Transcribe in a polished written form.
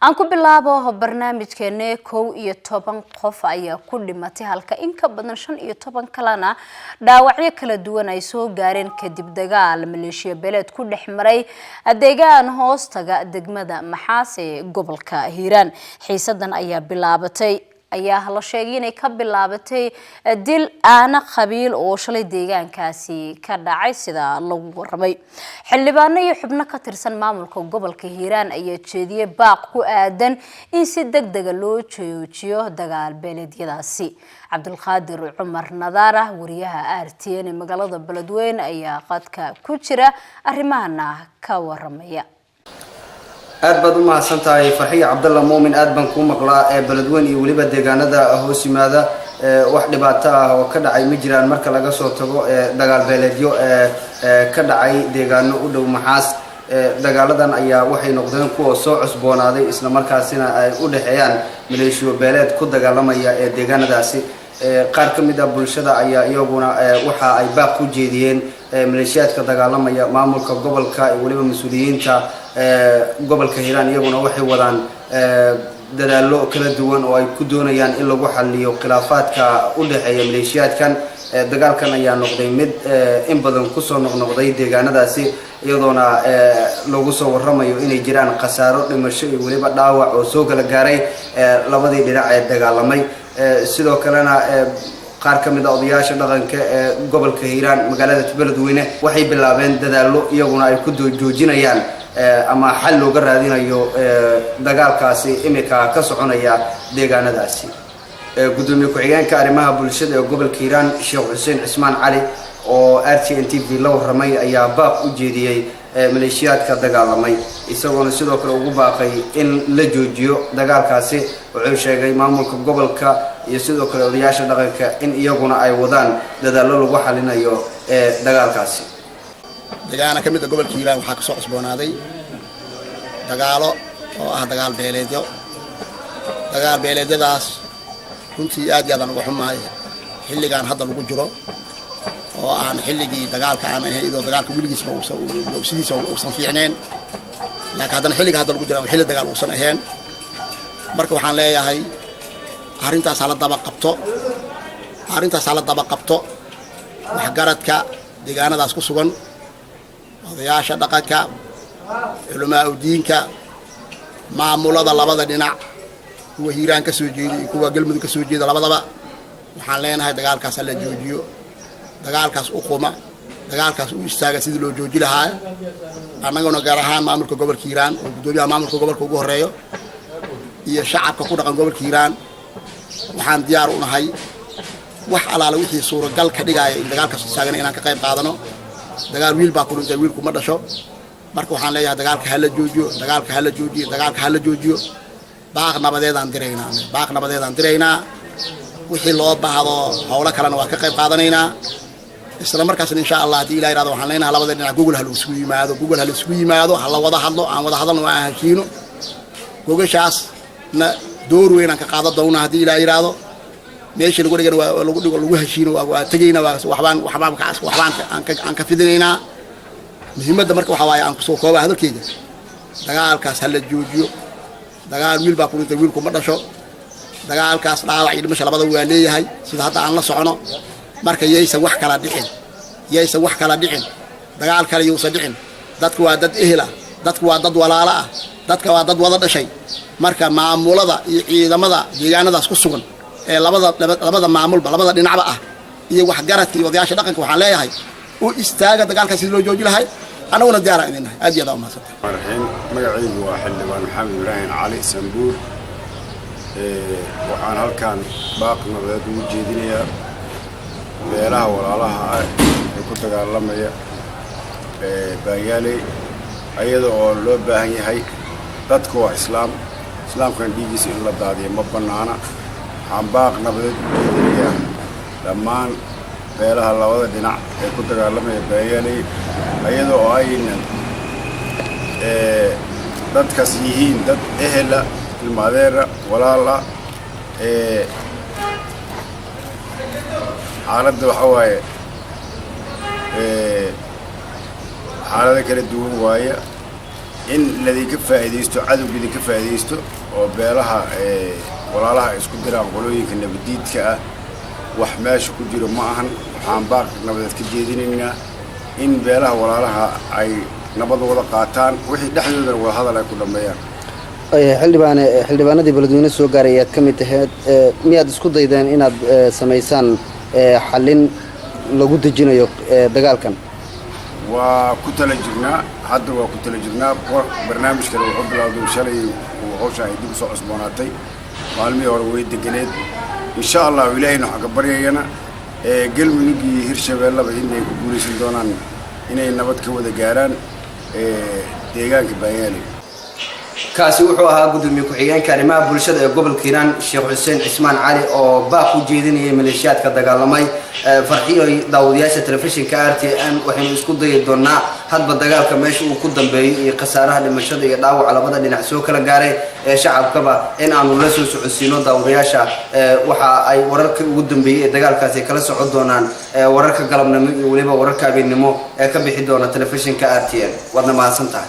aan ku bilaabo barnaamijkeena 11 qof ayaa ku dhimatay halka in ka badan 15 kalena dhaawacyo kala duwan ay soo gaareen kadib dagaal maleeshiya beeleed ku dhexmaray deegaan hoostaga degmada Maxaas ee gobolka Hiiraan xiisadan ayaa bilaabatay ayaa la sheegay inay ka bilaabatay dil aana qabiil oo shalay deegaankaasi ka dhacay sida lagu warramay xildhibaano iyo xubno ka tirsan maamulka gobolka Hiiraan ayaa jeediyay baaq ku aadan in si degdeg loo joojiyo dagaal beeleedyadaasi Cabdulqaadir Cumar Nadaara wariyaha RTN magaalada Beledweyne ayaa qadka ku jira arrimahana ka warramaya aad baad u mahadsantahay Farxiyo Cabdalla Muumin aad baan ku maqlaa Beledweyne iyo waliba deegaanada hoos yimaada wax dhibaato ah oo ka dhacay ma jiraan marka laga soo tago dagaal beeleedyo ka dhacay deegaano u dhow Maxaas dagaaladan ayaa waxay noqdeen kuwa soo cusboonaaday isla markaasina ay u dhaxeeyaan maleeshiyo beeleed ku dagaalamaya deegaanadaasi qaar ka mid ah bulshada ayaa iyaguna waxa ay baaq ku jeediyeen maleeshiyaadka dagaalamaya maamulka gobolka iyo waliba mas'uuliyiinta gobolka Hiiraan iyaguna waxay wadaan dadaallo kala duwan oo ay ku doonayaan in lagu xalliyo khilaafaadka u dhaxeeya maleeshiyaadkan dagaalkan ayaa noqday mid in badan ku soo noqnoqday deegaanadaasi iyadoona lagu soo warramayo inay jiraan khasaaro dhimasho iyo waliba dhaawac oo soo kala gaaray labadii dhinac ee dagaalamay sidoo kalena qaar ka mid ah odayaasha dhaqanka ee gobolka Hiiraan magaalada Beledweyne waxay bilaabeen dadaallo iyaguna ay ku joojinayaan ama xal looga raadinayo dagaalkaasi imika ka soconaya deegaanadaasi gudoomiye ku-xigeenka arrimaha bulshada ee gobolka Hiiraan Sheekh Xuseen Cismaan Cali oo RTN TV la warramay ayaa baaq u jeediyay maleeshiyaadka dagaalamay isagoona sidoo kale ugu baaqay in la joojiyo dagaalkaasi wuxuu sheegay maamulka gobolka iyo sidoo kale odayaasha dhaqanka in iyaguna ay wadaan dadaallo lagu xalinayo dagaalkaasi deegaana ka mid ah gobolka Hiiraan waxa ka soo cusboonaaday dagaalo oo ah dagaal beeleedyadaas runtii aad iyo aad ugu xumahay xilligan hadda lagu jiro oo aan xilligii dagaalka aan ahayn idoo dagaalka wiligiisba uusan fiicneen laakiin haddana xilliga hadda lagu jiro xilli dagaal uusan ahayn marka waxaan leeyahay arrintaas la daba qabto waxgaradka deegaanadaas ku sugan odayaasha dhaqanka culumaa diinka maamulada labada dhinac kuwa Hiiraan ka soo jeeday iyo kuwa galmudug ka soo jeeda labadaba waxaan leenahay dagaalkaas la joojiyo dagaalkaas u qoma dagaalkaas u istaaga sidii loo jooji lahaa annaguna gaar ahaan maamulka gobolka Hiiraan oo gudoomiyaha maamulka gobolka ugu horeeyo iyo shacabka ku dhaqan gobolka Hiiraan waxaan diyaar u nahay wax alaala wixii suuragal ka dhigaya in dagaalkaas istaagan inaan ka qayb qaadano dagaal wiil baa ku dhintay wiilku ma dhasho marka waxaan leeyahay dagaalka hala joojiyo baaq nabadeedaan diraynaa wixii loo baahdo hawlo kalena waa ka qayb qaadanaynaa isla markaasna insha Allah hadii Ilaahay raado waxaan leenahay labada dhinac Google hal isugu yimaado hala wada hadlo aan wada hadalno aan heshiino gogashaas na door weyn aan ka qaado doona hadii Ilaahay raado meeshii lagu dhigan waa lagu heshiino waa tagayna waxbaan aan ka fidinaynaa muhiimadda marka waxa waaye aan ku soo koobaa hadalkayga dagaalkaas hala joojiyo dagaal wiil baa ku dhintay wiilku ma dhasho dagaalkaas dhaawac iyo dhimasho labada waa leeyahay sida hadda aan la socono marka yeysan wax kala dhicin dagaal kale yuusan dhicin dadku waa dad ehela dadku waa dad walaalo ah dadka waa dad wada dhashay marka maamulada iyo ciidamada deegaanadaas ku sugan ee labada maamulba labada dhinacba ah iyo waxgaradka iyo odayaasha dhaqanka waxaan leeyahay u istaaga dagaalkaas sidii loo jooji lahay anaguna diyaar aan idinahay aad iyo aad u mahadsantahay magacaygu waa xildhibaan Maxamed Ibrahim Cali Sanbuur waxaan halkan baaq nabadeed ugu jeedinayaa beelaha walaalaha ee ku dagaalamaya baayaaley ayada oo loo baahan yahay dadku waa islaamkan dhiigiisa in la daadiyo ma bannaana waxaan baaq nabadeed ugu jeedinayaa dhammaan beelaha labada dhinac ee ku dagaalamaya baayaaley ayada oo aynan dadkaas yihiin dad ehela ilmaadeera walaala xaaladda waxa waaye xaalada kala duwan waaya in ladinka faa'iidaysto cadowgii ka faa'iidaysto oo beelaha walaalaha isku diraan qolooyinka nabadiidka ah wax meesha ku jiro ma ahan waxaan baaq nabadeed ka jeedinaynaa in beelaha walaalaha ay nabad wada qaataan wixii dhexdoodana wada hadal ay ku dhameeyaan xildhibaanadii beledweyne soo gaaray ayaad ka mid tahay miyaad isku daydeen inaad samaysaan xalin lagu dejinayo dagaalkan waa ku tala jirnaa hadda waa ku tala jirnaa barnaamijkan wuxuu bilowday shalay hawsha ay dib soo cusboonaatay maalmihii hore way deganeed insha allah ilaahayna waxaan ka baryayana galmudug iyo hirshabeellaba inay ku guulaysan doonaan inay nabad ka wada gaaraan deegaanka bayaali kaasi wuxuu ahaa gudoomiye ku-xigeenka arrimaha bulshada ee gobolka Hiiraan Sheekh Xuseen Cismaan Cali oo baaq u jeedinayay maleeshiyaadka dagaalamay farxiyo daawadayaasha telefishinka RTN waxaynu isku dayi doonaa hadba dagaalka meesha uu ku dambeeyay iyo khasaaraha dhimashada iyo dhaawaca labada dhinac soo kala gaaray ee shacabkaba in aanu la soo socodsiino daawadayaasha waxa ay wararka ugu dambeeyay ee dagaalkaasi kala socod doonaan wararka galabnimo iyo waliba wararka habeenimo ee ka bixi doona telefishinka RTN wadna mahadsantahay